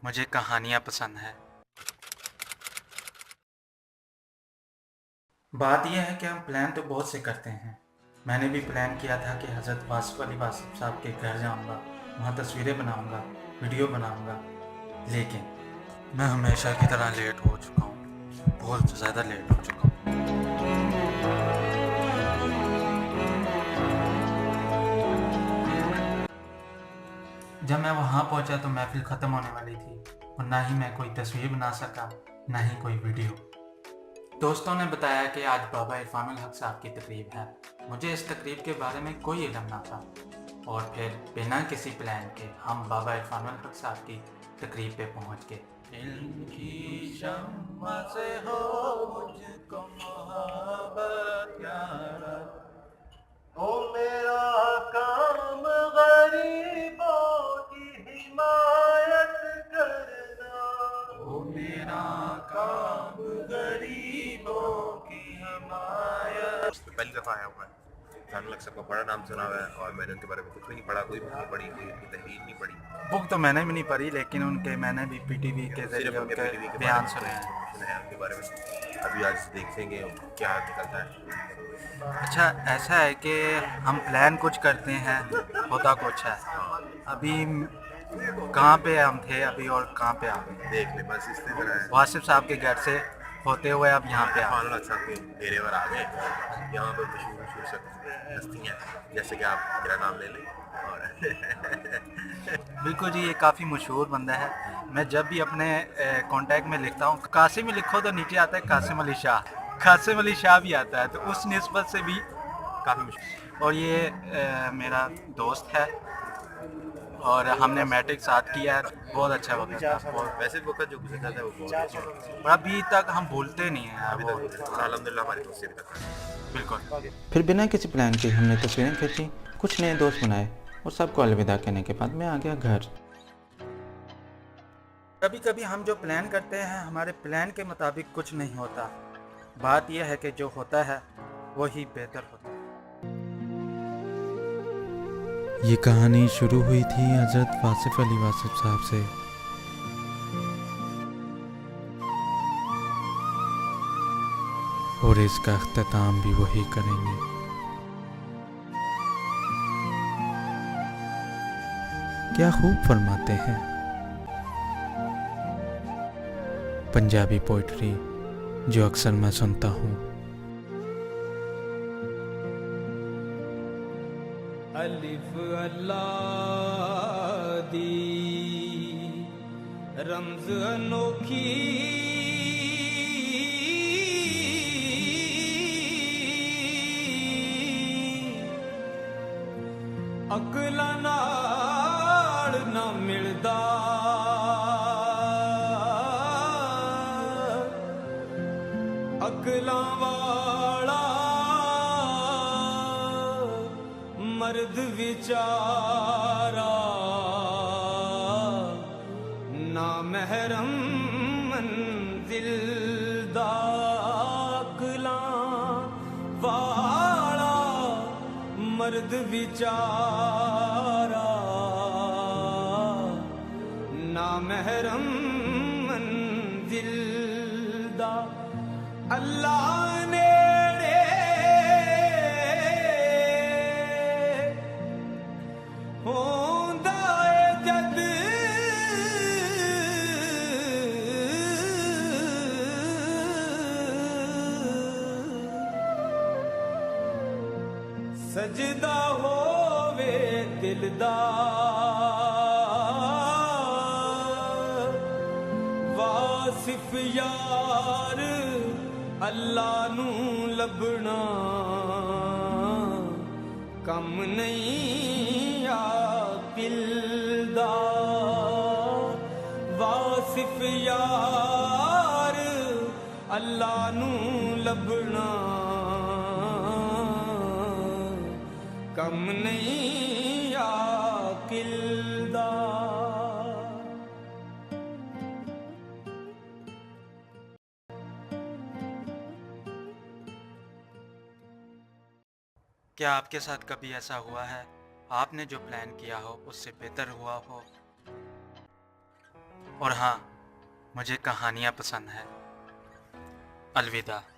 मुझे कहानियाँ पसंद है। बात यह है कि हम प्लान तो बहुत से करते हैं। मैंने भी प्लान किया था कि हज़रत वासिफ़ अली वासिफ़ साहब के घर जाऊंगा, वहाँ तस्वीरें बनाऊंगा, वीडियो बनाऊंगा, लेकिन मैं हमेशा की तरह लेट हो चुका हूँ, बहुत ज़्यादा लेट हो चुका हूँ। जब मैं वहाँ पहुँचा तो महफिल ख़त्म होने वाली थी और ना ही मैं कोई तस्वीर बना सका, ना ही कोई वीडियो। दोस्तों ने बताया कि आज बाबा इरफानुल हक साहब की तकरीब है। मुझे इस तकरीब के बारे में कोई इल्म ना था और फिर बिना किसी प्लान के हम बाबा इरफानुल हक साहब की तकरीब पे पहुंच गए। इल्म की शम्मा से हो मुझको मोहब्बत या रब, ओ मेरा काम गरीबों की हिमायत करना, ओ मेरा काम गरीबों की हिमायत। पहली दफ़ा आया हुआ है। इरफानुल हक साहब का बड़ा नाम सुना हुआ है और मैंने उनके बारे में कुछ भी नहीं पढ़ा, कोई बुक नहीं पढ़ी, कोई उनकी तहरीर नहीं पढ़ी। बुक तो मैंने भी नहीं पढ़ी, लेकिन मैंने भी पीटीवी के सिर्फ जरिए उनके उनके पीटीवी के बारे बयान में सुने हैं। इन्फॉर्मेशन है उनके बारे में। अभी आज देखेंगे क्या निकलता है। अच्छा, ऐसा है कि हम प्लान कुछ करते हैं, होता कुछ है। अभी कहाँ पे हम थे अभी और कहाँ पे आ गए। देख ले बस इसी तरह है। वासिफ साहब के घर से होते हुए अब यहाँ पे आ इरफानुल हक साहब के डेरे पर आ गए। यहाँ पर मशहूर मशहूर हस्तियाँ जैसे कि आप मेरा नाम ले लें और बिल्कुल जी, ये काफ़ी मशहूर बंदा है। मैं जब भी अपने कांटेक्ट में लिखता हूँ कासिम ही लिखो तो नीचे आता है कासिम अली शाह, कासिम अली शाह भी आता है, तो उस निस्बत से भी काफ़ी मुश्किल। और ये मेरा दोस्त है और हमने मैट्रिक साथ किया है। बहुत अच्छा वक्त था, बहुत। वैसे वक्त जो गुजरता था वो बहुत अच्छा है। और अभी तक हम भूलते नहीं हैं यार अभी वो। तक अल्हम्दुलिल्लाह हमारी दोस्ती अभी तक है। बिल्कुल। फिर बिना किसी प्लान के हमने तस्वीरें खींची, कुछ नए दोस्त बनाए और सबको अलविदा कहने के बाद मैं आ गया घर। कभी कभी हम जो प्लान करते हैं हमारे प्लान के मुताबिक कुछ नहीं होता। बात यह है कि जो होता है वही बेहतर होता है। ये कहानी शुरू हुई थी हज़रत वासिफ़ अली वासिफ़ साहब से। और इसका अख्ताम भी वही करेंगे। क्या खूब फरमाते हैं। पंजाबी पोइट्री जो अक्सर मैं सुनता हूँ। अलिफ अल्लाह दी रमज अनोखी, अकलां नाल ना मिलदा, अकलां वाला मर्द विचारा, ना महरम मंजिल दा, अकलां वाला मर्द विचारा, ना महरम मंजिल दा, अल्लाह नेड़े होंदा है जद, सजदा होवे दिल दा, वासिफ यार अल्लाह नू लभना कम नहीं आकिल दा, वासिफ यार अल्लाह नू लभना कम नहीं आकिल दा। क्या आपके साथ कभी ऐसा हुआ है आपने जो प्लान किया हो उससे बेहतर हुआ हो? और हाँ, मुझे कहानियाँ पसंद है। अलविदा।